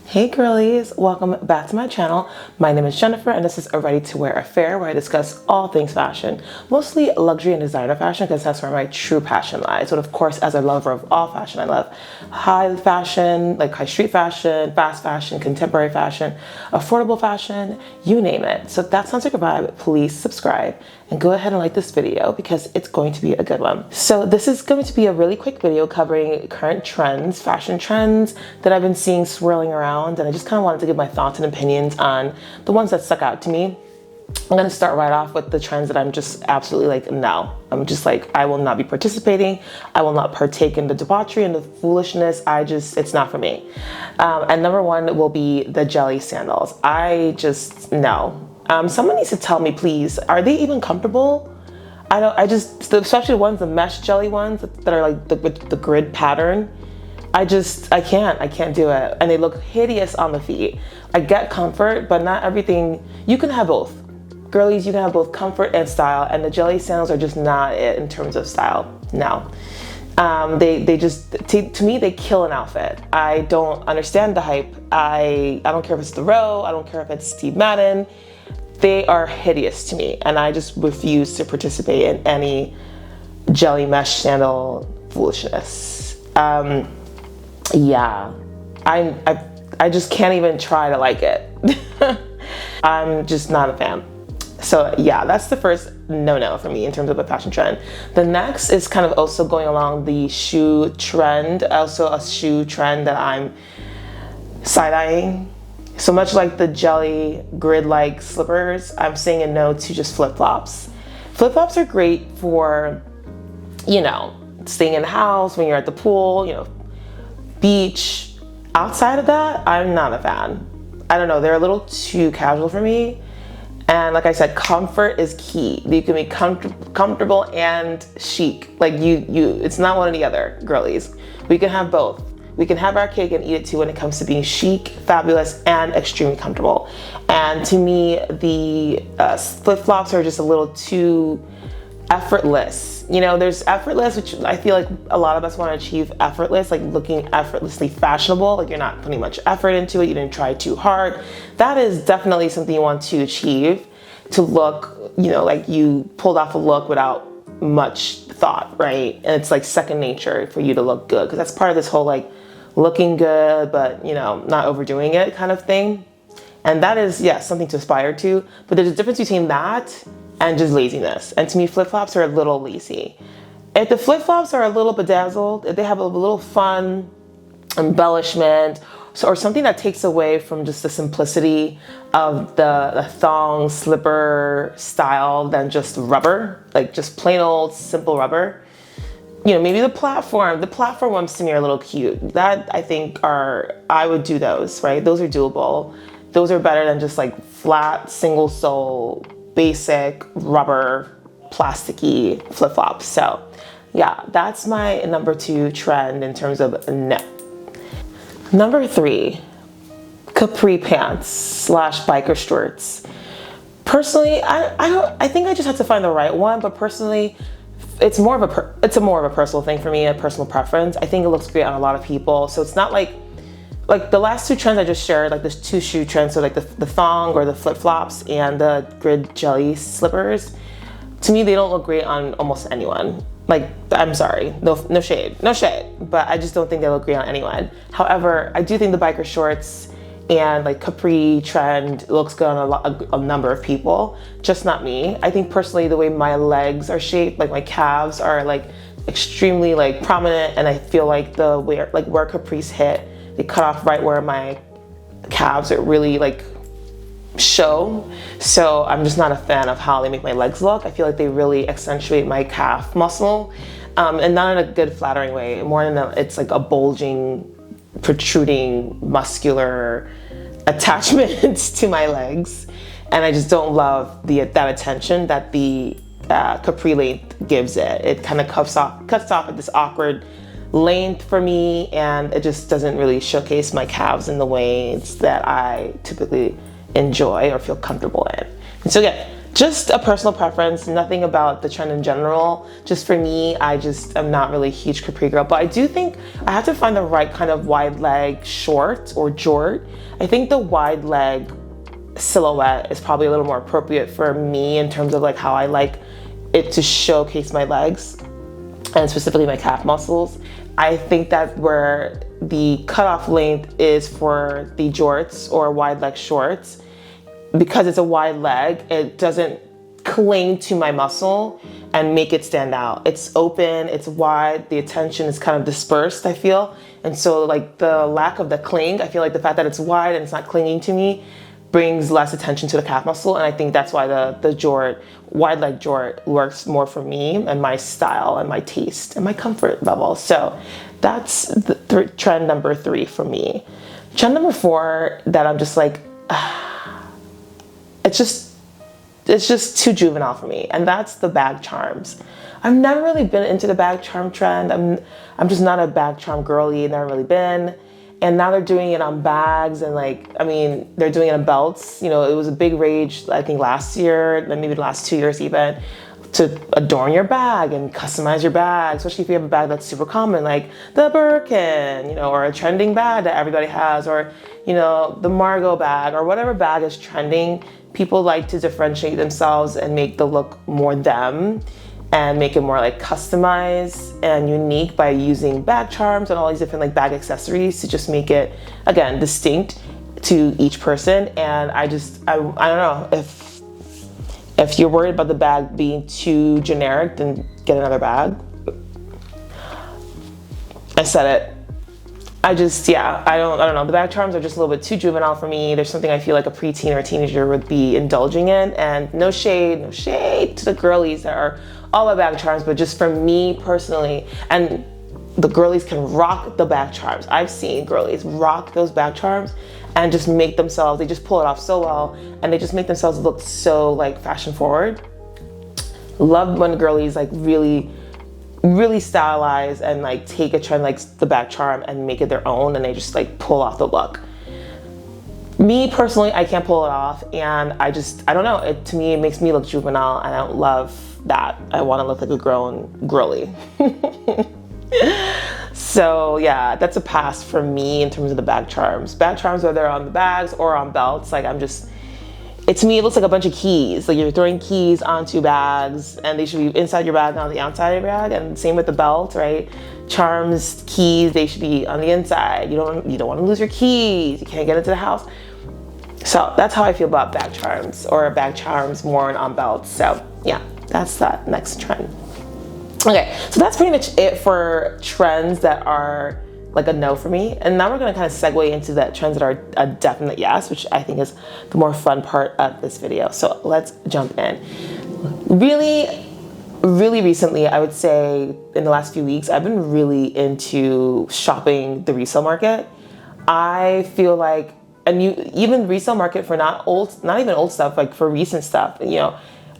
Hey girlies, welcome back to my channel. My name is Jennifer and this is a ready to wear affair where I discuss all things fashion, mostly luxury and designer fashion because that's where my true passion lies. But of course, as a lover of all fashion, I love high fashion, like high street fashion, fast fashion, contemporary fashion, affordable fashion, you name it. So if that sounds like a vibe, please subscribe and go ahead and like this video because it's going to be a good one. So this is going to be a really quick video covering current trends, fashion trends that I've been seeing swirling around, and I just kind of wanted to give my thoughts and opinions on the ones that stuck out to me. I'm gonna start right off with the trends that I'm just absolutely like, no. I'm just like, I will not be participating. I will not partake in the debauchery and the foolishness. It's not for me. And number one will be the jelly sandals. No. Someone needs to tell me, please, are they even comfortable? Especially the ones, the mesh jelly ones that are like with the grid pattern. I can't do it. And they look hideous on the feet. I get comfort, but not everything. You can have both. Girlies, you can have both comfort and style, and the jelly sandals are just not it in terms of style. No. To me, they kill an outfit. I don't understand the hype. I don't care if it's the Row, I don't care if it's Steve Madden. They are hideous to me, and I just refuse to participate in any jelly mesh sandal foolishness. Yeah, I just can't even try to like it. I'm just not a fan. So yeah, that's the first no-no for me in terms of a fashion trend. The next is kind of also going along the shoe trend, also a shoe trend that I'm side-eyeing. So much like the jelly grid-like slippers, I'm saying a no to just flip-flops. Flip-flops are great for, staying in the house, when you're at the pool, beach. Outside of that, I'm not a fan. I don't know, they're a little too casual for me. And like I said, comfort is key. You can be comfortable and chic. Like it's not one or the other, girlies. We can have both. We can have our cake and eat it too when it comes to being chic, fabulous, and extremely comfortable. And to me, the flip-flops are just a little too effortless. There's effortless, which I feel like a lot of us want to achieve effortless, like looking effortlessly fashionable, like you're not putting much effort into it, you didn't try too hard. That is definitely something you want to achieve, to look, like you pulled off a look without much thought, right? And it's like second nature for you to look good, because that's part of this whole like looking good, but not overdoing it kind of thing. And that is, yes, something to aspire to, but there's a difference between that and just laziness. And to me, flip-flops are a little lazy. If the flip-flops are a little bedazzled, if they have a little fun embellishment, or something that takes away from just the simplicity of the thong slipper style than just rubber, like just plain old simple rubber. Maybe the platform ones to me are a little cute. That I think I would do those, right? Those are doable. Those are better than just like flat, single sole, basic rubber, plasticky flip-flops. So yeah, that's my number two trend in terms of no. Number three, capri pants / biker shorts. Personally, I think I just have to find the right one, but personally, it's more of a personal thing for me, a personal preference. I think it looks great on a lot of people. So it's not like the last two trends I just shared, like the two shoe trends, so like the thong or the flip-flops and the grid jelly slippers, to me, they don't look great on almost anyone. Like, I'm sorry, no shade, but I just don't think they look great on anyone. However, I do think the biker shorts and like capri trend looks good on a number of people, just not me. I think personally, the way my legs are shaped, like my calves are like extremely like prominent, and I feel like where capris hit, they cut off right where my calves are really like show. So I'm just not a fan of how they make my legs look. I feel like they really accentuate my calf muscle, and not in a good flattering way, more in it's like a bulging, protruding, muscular attachment to my legs. And I just don't love that attention that the capri length gives it. It kind of cuts off at this awkward length for me, and it just doesn't really showcase my calves in the ways that I typically enjoy or feel comfortable in. And so yeah, Just a personal preference, nothing about the trend in general. Just for me, I just am not really a huge capri girl, but I do think I have to find the right kind of wide leg short or jort. I think the wide leg silhouette is probably a little more appropriate for me in terms of like how I like it to showcase my legs and specifically my calf muscles. I think that where the cutoff length is for the jorts or wide leg shorts, because it's a wide leg, it doesn't cling to my muscle and make it stand out. It's open, it's wide, the attention is kind of dispersed, I feel. And so like the lack of the cling, I feel like the fact that it's wide and it's not clinging to me brings less attention to the calf muscle. And I think that's why the jort, wide leg jort works more for me and my style and my taste and my comfort level. So that's the trend number 3 for me. Trend number 4 that I'm just like, it's just too juvenile for me, and that's the bag charms. I've never really been into the bag charm trend. I'm just not a bag charm girly, never really been. And now they're doing it on bags and like, I mean, they're doing it on belts. You know, it was a big rage, I think last year, maybe the last 2 years even, to adorn your bag and customize your bag, especially if you have a bag that's super common, like the Birkin, you know, or a trending bag that everybody has, or, you know, the Margot bag, or whatever bag is trending. People like to differentiate themselves and make the look more them and make it more like customized and unique by using bag charms and all these different like bag accessories to just make it, again, distinct to each person. And I don't know, if you're worried about the bag being too generic, then get another bag. I said it. I don't know. The bag charms are just a little bit too juvenile for me. There's something I feel like a preteen or a teenager would be indulging in. And no shade to the girlies that are all about bag charms, but just for me personally, and the girlies can rock the bag charms. I've seen girlies rock those bag charms and just make themselves, they just pull it off so well, and they just make themselves look so like fashion forward. Love when girlies like really stylize and like take a trend like the bag charm and make it their own, and they just like pull off the look. Me personally, I can't pull it off, and I don't know, to me it makes me look juvenile, and I don't love that. I want to look like a grown girly. So yeah, that's a pass for me in terms of the bag charms. Bag charms, whether on the bags or on belts, like to me, it looks like a bunch of keys. Like you're throwing keys onto bags, and they should be inside your bag, not on the outside of your bag. And same with the belt, right? Charms, keys, they should be on the inside. You don't want to lose your keys. You can't get into the house. So that's how I feel about bag charms, or bag charms worn on belts. So yeah, that's that next trend. Okay, so that's pretty much it for trends that are like a no for me. And now we're gonna kind of segue into the trends that are a definite yes, which I think is the more fun part of this video. So let's jump in. Really recently, I would say in the last few weeks, I've been really into shopping the resale market. I feel like even resale market for not even old stuff, like for recent stuff, you know,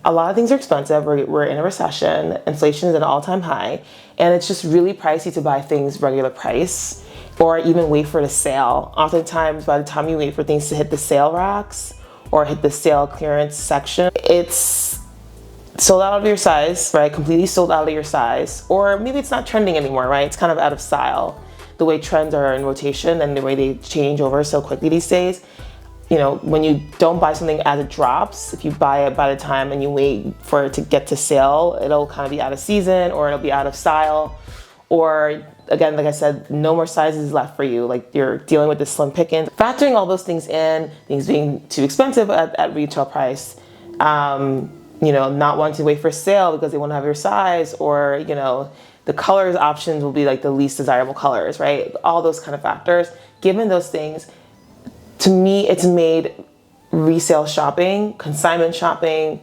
a lot of things are expensive. We're in a recession. Inflation is at an all-time high. And it's just really pricey to buy things regular price or even wait for the sale. Oftentimes, by the time you wait for things to hit the sale racks or hit the sale clearance section, it's sold out of your size, right? Completely sold out of your size. Or maybe it's not trending anymore, right? It's kind of out of style. The way trends are in rotation and the way they change over so quickly these days. You know, when you don't buy something as it drops, if you buy it by the time and you wait for it to get to sale, it'll kind of be out of season, or it'll be out of style, or again, like I said, no more sizes left for you. Like you're dealing with the slim pickings. Factoring all those things in, things being too expensive at retail price, you know, not wanting to wait for sale because they won't have your size, or, you know, the colors options will be like the least desirable colors, right? All those kind of factors. Given those things, to me, it's made resale shopping, consignment shopping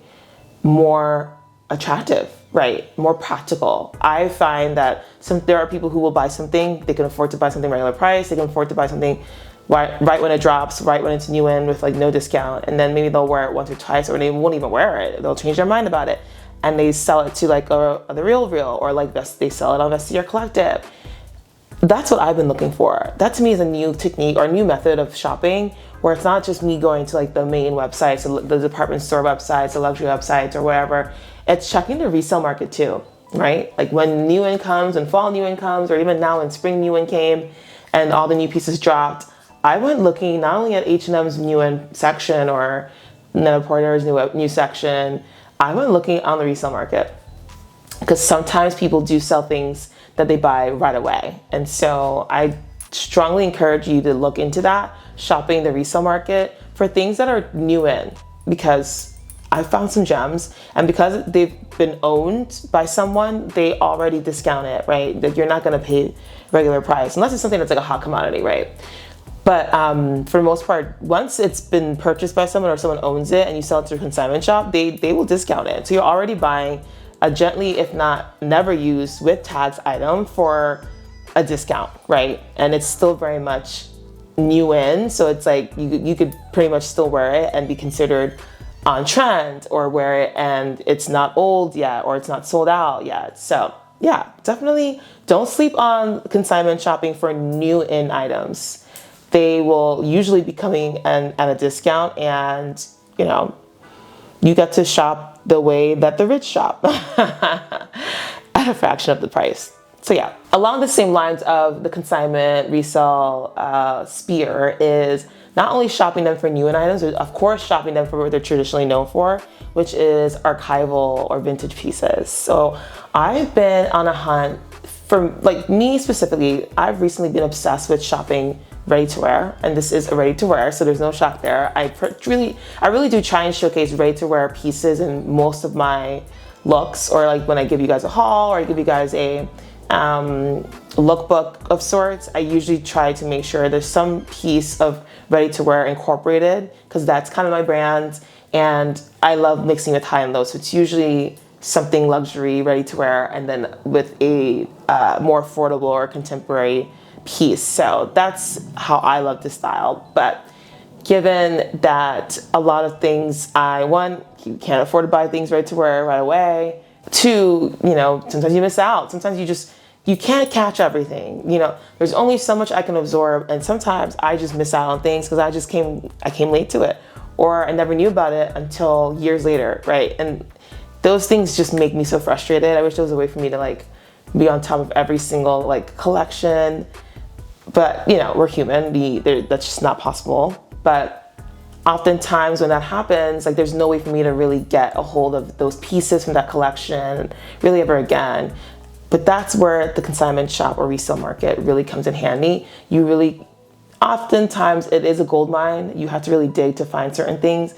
more attractive, right? More practical. I find that there are people who will buy something, they can afford to buy something regular price, they can afford to buy something right when it drops, right when it's new in with like no discount, and then maybe they'll wear it once or twice, or they won't even wear it. They'll change their mind about it, and they sell it to like the Real, or like they sell it on Vestiaire Collective. That's what I've been looking for. That to me is a new technique or a new method of shopping where it's not just me going to like the main websites, the department store websites, the luxury websites or whatever. It's checking the resale market too, right? Like when new in comes and fall new in comes, or even now when spring new in came and all the new pieces dropped, I went looking not only at H&M's new in section or Net-a-Porter's new section, I went looking on the resale market, because sometimes people do sell things that they buy right away. And so I strongly encourage you to look into that, shopping the resale market for things that are new in, because I found some gems, and because they've been owned by someone, they already discount it, right? That you're not gonna pay regular price, unless it's something that's like a hot commodity, right? But for the most part, once it's been purchased by someone or someone owns it and you sell it to a consignment shop, they will discount it. So you're already buying a gently, if not never used with tags item for a discount, right? And it's still very much new in, so it's like you could pretty much still wear it and be considered on trend, or wear it and it's not old yet, or it's not sold out yet. So yeah, definitely don't sleep on consignment shopping for new in items. They will usually be coming at a discount, and you know, you get to shop the way that the rich shop at a fraction of the price. So yeah, along the same lines of the consignment resale sphere is not only shopping them for new in items, but of course shopping them for what they're traditionally known for, which is archival or vintage pieces. So I've been on a hunt for, like me specifically, I've recently been obsessed with shopping ready to wear, and this is a ready to wear, so there's no shock there. I really do try and showcase ready to wear pieces in most of my looks, or like when I give you guys a haul or I give you guys a lookbook of sorts, I usually try to make sure there's some piece of ready to wear incorporated, because that's kind of my brand, and I love mixing with high and low. So it's usually something luxury ready to wear, and then with a more affordable or contemporary piece. So that's how I love to style. But given that a lot of things, one, you can't afford to buy things ready to wear right away. Two, you know, sometimes you miss out. Sometimes you can't catch everything. You know, there's only so much I can absorb, and sometimes I just miss out on things because I came late to it, or I never knew about it until years later, right? And those things just make me so frustrated. I wish there was a way for me to like be on top of every single like collection. But you know, we're human, that's just not possible. But oftentimes when that happens, like there's no way for me to really get a hold of those pieces from that collection really ever again. But that's where the consignment shop or resale market really comes in handy. Oftentimes it is a gold mine. You have to really dig to find certain things.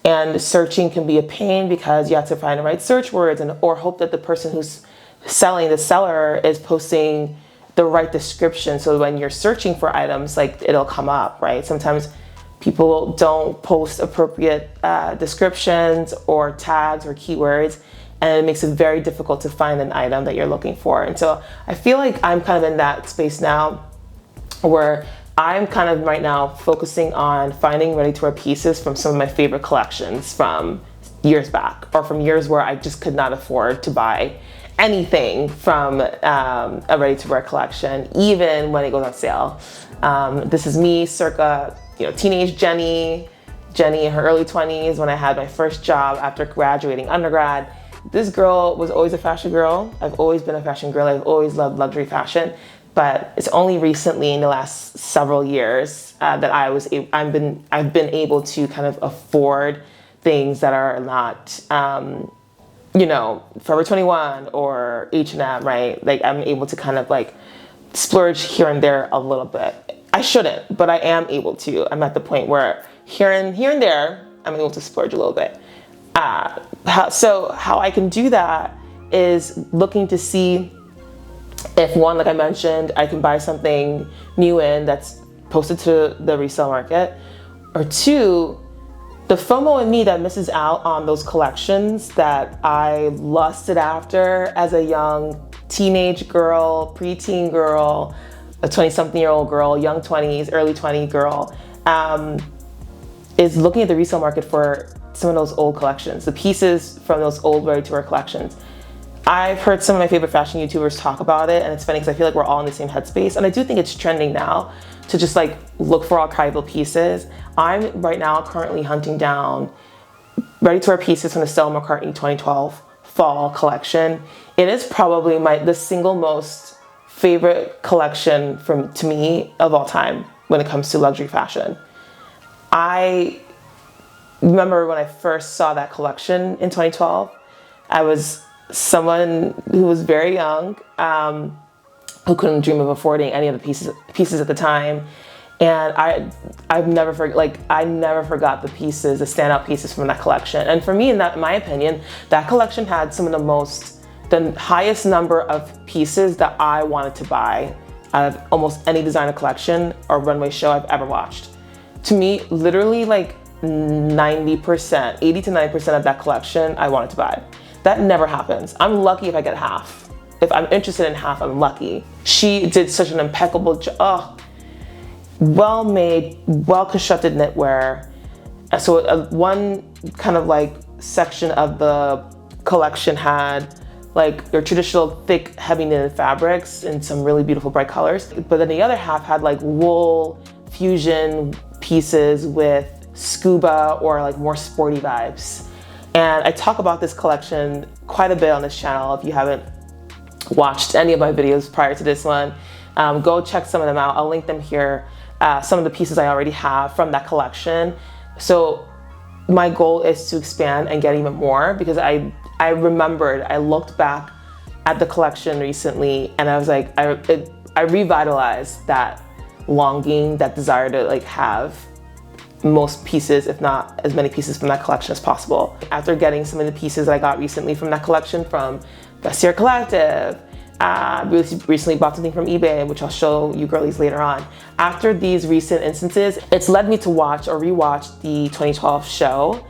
And searching can be a pain because you have to find the right search words, or hope that the person who's selling, the seller, is posting the right description, so when you're searching for items, like it'll come up, right? Sometimes people don't post appropriate descriptions or tags or keywords, and it makes it very difficult to find an item that you're looking for. And so I feel like I'm kind of in that space now, where I'm kind of right now focusing on finding ready-to-wear pieces from some of my favorite collections from years back, or from years where I just could not afford to buy anything from a ready-to-wear collection, even when it goes on sale. This is me circa, teenage Jenny in her early 20s, when I had my first job after graduating undergrad. This girl was always a fashion girl. I've always been a fashion girl. I've always loved luxury fashion, but it's only recently in the last several years that I've been able to kind of afford things that are not Forever 21 or H&M, right? Like I'm able to kind of like splurge here and there a little bit. I shouldn't, but I am able to. I'm at the point where here and there, I'm able to splurge a little bit. How I can do that is looking to see if, one, like I mentioned, I can buy something new that's posted to the resale market, or two, the FOMO in me that misses out on those collections that I lusted after as a young teenage girl, preteen girl, a 20-something-year-old girl, young 20s, early 20s girl, is looking at the resale market for some of those old collections, the pieces from those old ready-to-wear collections. I've heard some of my favorite fashion YouTubers talk about it, and it's funny because I feel like we're all in the same headspace, and I do think it's trending now to just like look for archival pieces. I'm right now currently hunting down ready-to-wear pieces from the Stella McCartney 2012 fall collection. It is probably the single most favorite collection to me of all time when it comes to luxury fashion. I remember when I first saw that collection in 2012, I was someone who was very young, who couldn't dream of affording any of the pieces at the time. And I never forgot the pieces, the standout pieces from that collection. And for me, in my opinion, that collection had some of the highest number of pieces that I wanted to buy out of almost any designer collection or runway show I've ever watched. To me, literally like 90%, 80 to 90% of that collection I wanted to buy. That never happens. I'm lucky if I get half. If I'm interested in half, I'm lucky. She did such an impeccable job. Well-made, well-constructed knitwear. So one kind of like section of the collection had like your traditional thick, heavy knitted fabrics in some really beautiful bright colors. But then the other half had like wool fusion pieces with scuba or like more sporty vibes. And I talk about this collection quite a bit on this channel. If you haven't watched any of my videos prior to this one, go check some of them out. I'll link them here. Some of the pieces I already have from that collection. So my goal is to expand and get even more, because I looked back at the collection recently and I was like, I revitalized that longing, that desire to like have most pieces, if not as many pieces from that collection as possible. After getting some of the pieces that I got recently from that collection from Vestiaire Collective, recently bought something from eBay, which I'll show you girlies later on. After these recent instances, it's led me to watch or rewatch the 2012 show,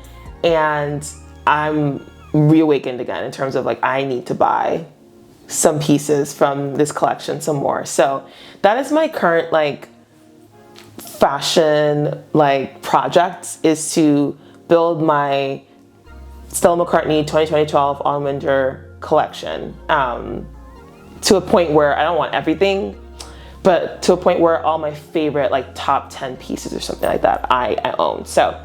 and I'm reawakened again in terms of like, I need to buy some pieces from this collection, some more. So that is my current like fashion like project, is to build my Stella McCartney 2012 Autumn Winter collection. To a point where I don't want everything, but to a point where all my favorite like top 10 pieces or something like that I own. So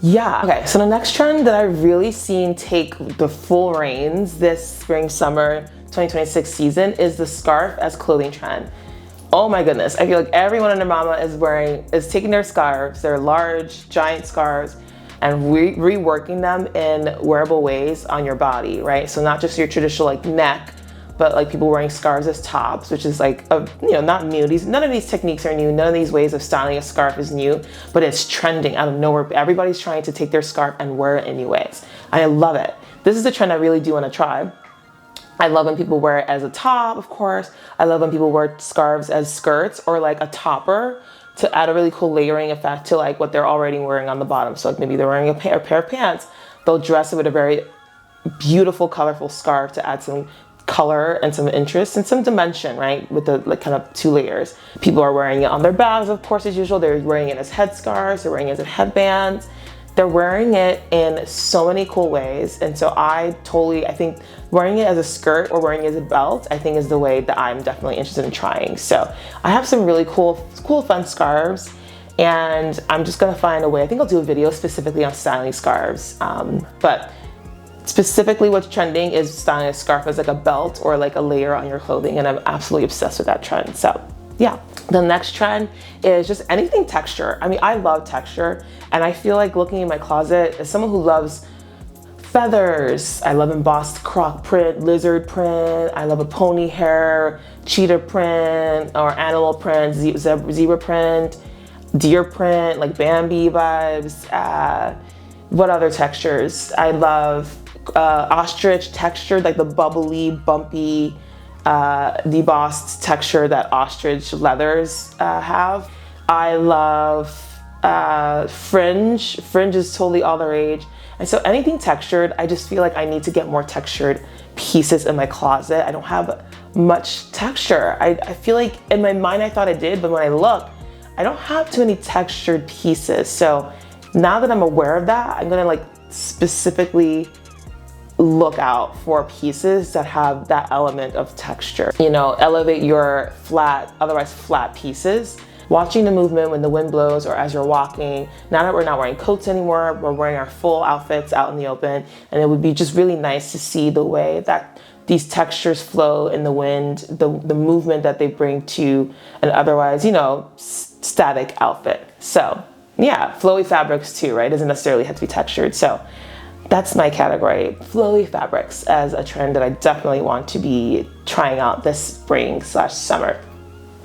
yeah. Okay, so the next trend that I've really seen take the full reins this spring summer 2026 season is the scarf as clothing trend. Oh my goodness, I feel like everyone and their mama is taking their scarves, their large giant scarves, and reworking them in wearable ways on your body, right? So not just your traditional like neck, but like people wearing scarves as tops, which is like, not new. None of these techniques are new. None of these ways of styling a scarf is new, but it's trending out of nowhere. Everybody's trying to take their scarf and wear it anyways. I love it. This is the trend I really do want to try. I love when people wear it as a top, of course. I love when people wear scarves as skirts or like a topper to add a really cool layering effect to like what they're already wearing on the bottom. So like maybe they're wearing a pair of pants. They'll dress it with a very beautiful, colorful scarf to add some color and some interest and some dimension, right? With the like kind of two layers. People are wearing it on their bags, of course, as usual. They're wearing it as headscarves, they're wearing it as headbands. They're wearing it in so many cool ways. And so I think wearing it as a skirt or wearing it as a belt, I think is the way that I'm definitely interested in trying. So I have some really cool, fun scarves, and I'm just gonna find a way. I think I'll do a video specifically on styling scarves. But specifically what's trending is styling a scarf as like a belt or like a layer on your clothing, and I'm absolutely obsessed with that trend. So yeah. The next trend is just anything texture. I mean, I love texture, and I feel like looking in my closet as someone who loves feathers. I love embossed croc print, lizard print. I love a pony hair, cheetah print, or animal print, zebra print, deer print, like Bambi vibes. What other textures? I love ostrich texture, like the bubbly, bumpy, debossed texture that ostrich leathers have. I love fringe. Fringe is totally all the rage. And so anything textured, I just feel like I need to get more textured pieces in my closet. I don't have much texture. I feel like in my mind I thought I did, but when I look, I don't have too many textured pieces. So now that I'm aware of that, I'm gonna like specifically look out for pieces that have that element of texture. Elevate your otherwise flat pieces watching the movement when the wind blows or as you're walking. Now that we're not wearing coats anymore, we're wearing our full outfits out in the open, and it would be just really nice to see the way that these textures flow in the wind, the movement that they bring to an otherwise, you know, static outfit. So yeah, flowy fabrics too, right? Doesn't necessarily have to be textured. So that's my category, flowy fabrics, as a trend that I definitely want to be trying out this spring/summer.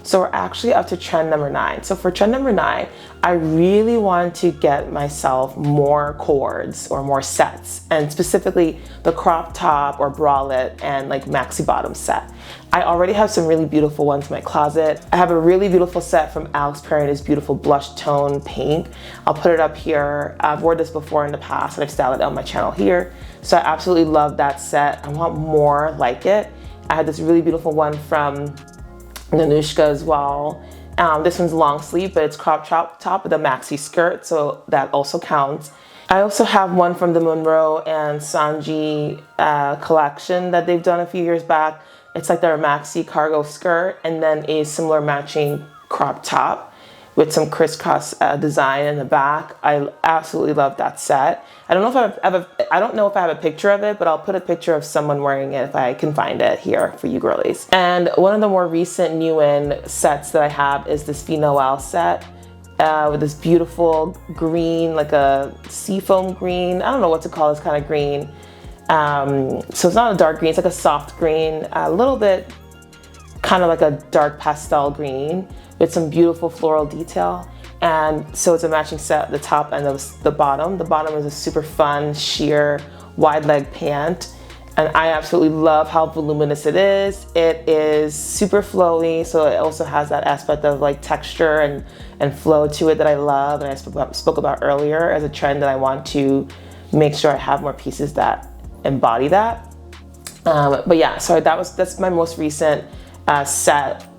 So we're actually up to trend number 9. So for trend number 9, I really want to get myself more cords or more sets, and specifically the crop top or bralette and like maxi bottom set. I already have some really beautiful ones in my closet. I have a really beautiful set from Alex Perry in this beautiful blush tone pink. I'll put it up here. I've worn this before in the past and I've styled it on my channel here. So I absolutely love that set. I want more like it. I had this really beautiful one from Nanushka as well. This one's long sleeve, but it's crop top with a maxi skirt, so that also counts. I also have one from the Monroe and Sanji collection that they've done a few years back. It's like their maxi cargo skirt and then a similar matching crop top with some crisscross design in the back. I absolutely love that set. I don't know if I have a picture of it, but I'll put a picture of someone wearing it if I can find it here for you girlies. And one of the more recent new in sets that I have is this Fille Noel set with this beautiful green, like a seafoam green. I don't know what to call this kind of green. So it's not a dark green, it's like a soft green, a little bit kind of like a dark pastel green with some beautiful floral detail. And so it's a matching set at the top and the bottom. The bottom is a super fun, sheer, wide leg pant. And I absolutely love how voluminous it is. It is super flowy, so it also has that aspect of like texture and flow to it that I love and I spoke about earlier as a trend that I want to make sure I have more pieces that embody that. But yeah, so that's my most recent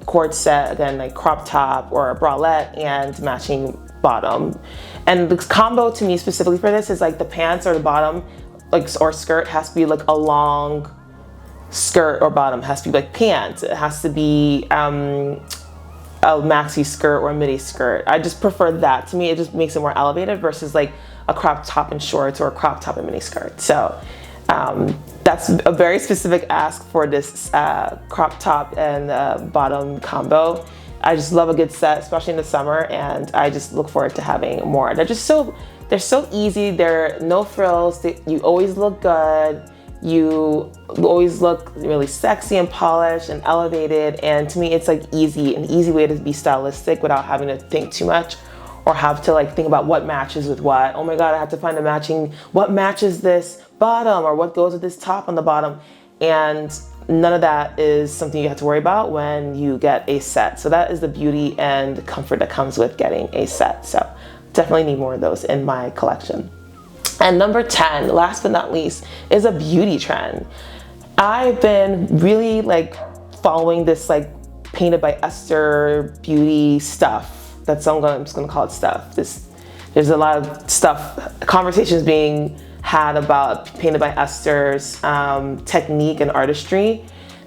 cord set, again, like crop top or a bralette and matching bottom. And the combo to me specifically for this is like the pants or the bottom, like, or skirt has to be like a long skirt, or bottom has to be like pants. It has to be a maxi skirt or a midi skirt. I just prefer that. To me, it just makes it more elevated versus like a crop top and shorts or a crop top and mini skirt. So that's a very specific ask for this crop top and bottom combo. I just love a good set, especially in the summer, and I just look forward to having more. They're so easy. They're no frills. You always look good. You always look really sexy and polished and elevated. And to me, it's like an easy way to be stylistic without having to think too much or have to like think about what matches with what. Oh my God, I have to find a matching, what matches this bottom or what goes with this top on the bottom. And none of that is something you have to worry about when you get a set. So that is the beauty and comfort that comes with getting a set. So definitely need more of those in my collection. And number 10, last but not least, is a beauty trend. I've been really like following this like Painted by Esther beauty stuff. I'm just gonna call it stuff. There's a lot of stuff, conversations being had about Painted by Esther's technique and artistry,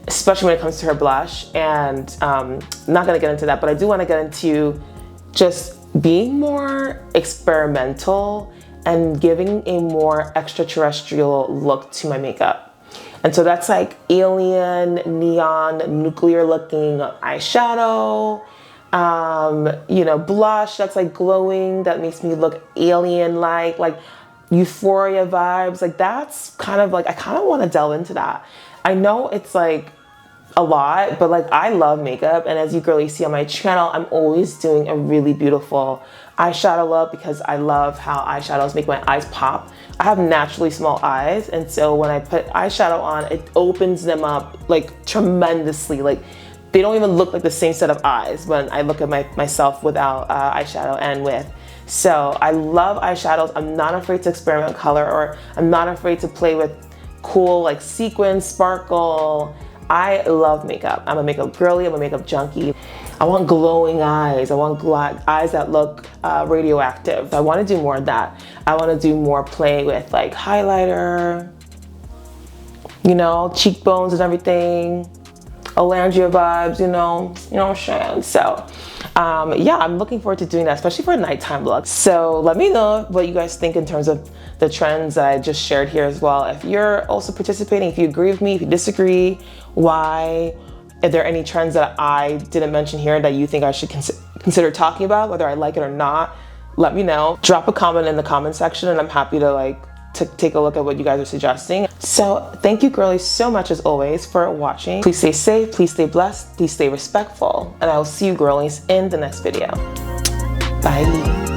especially when it comes to her blush. And I'm not gonna get into that, but I do wanna get into just being more experimental and giving a more extraterrestrial look to my makeup. And so that's like alien, neon, nuclear looking eyeshadow, you know, blush that's like glowing, that makes me look alien-like, like Euphoria vibes. Like that's kind of like, I kind of want to delve into that. I know it's like a lot, but like I love makeup, and as you girlies see on my channel, I'm always doing a really beautiful eyeshadow look because I love how eyeshadows make my eyes pop. I have naturally small eyes, and so when I put eyeshadow on, it opens them up like tremendously. Like they don't even look like the same set of eyes when I look at myself without eyeshadow and with. So I love eyeshadows. I'm not afraid to experiment color, or I'm not afraid to play with cool like sequins, sparkle. I love makeup. I'm a makeup girly, I'm a makeup junkie. I want glowing eyes. I want eyes that look radioactive. I want to do more of that. I want to do more play with like highlighter, you know, cheekbones and everything. Olandria vibes, you know what I'm saying? So Yeah, I'm looking forward to doing that, especially for a nighttime look. So let me know what you guys think in terms of the trends that I just shared here as well. If you're also participating, if you agree with me, if you disagree, why? Are there any trends that I didn't mention here that you think I should consider talking about, whether I like it or not? Let me know. Drop a comment in the comment section and I'm happy to take a look at what you guys are suggesting. So thank you girlies so much as always for watching. Please stay safe, please stay blessed, please stay respectful, and I will see you girlies in the next video. Bye.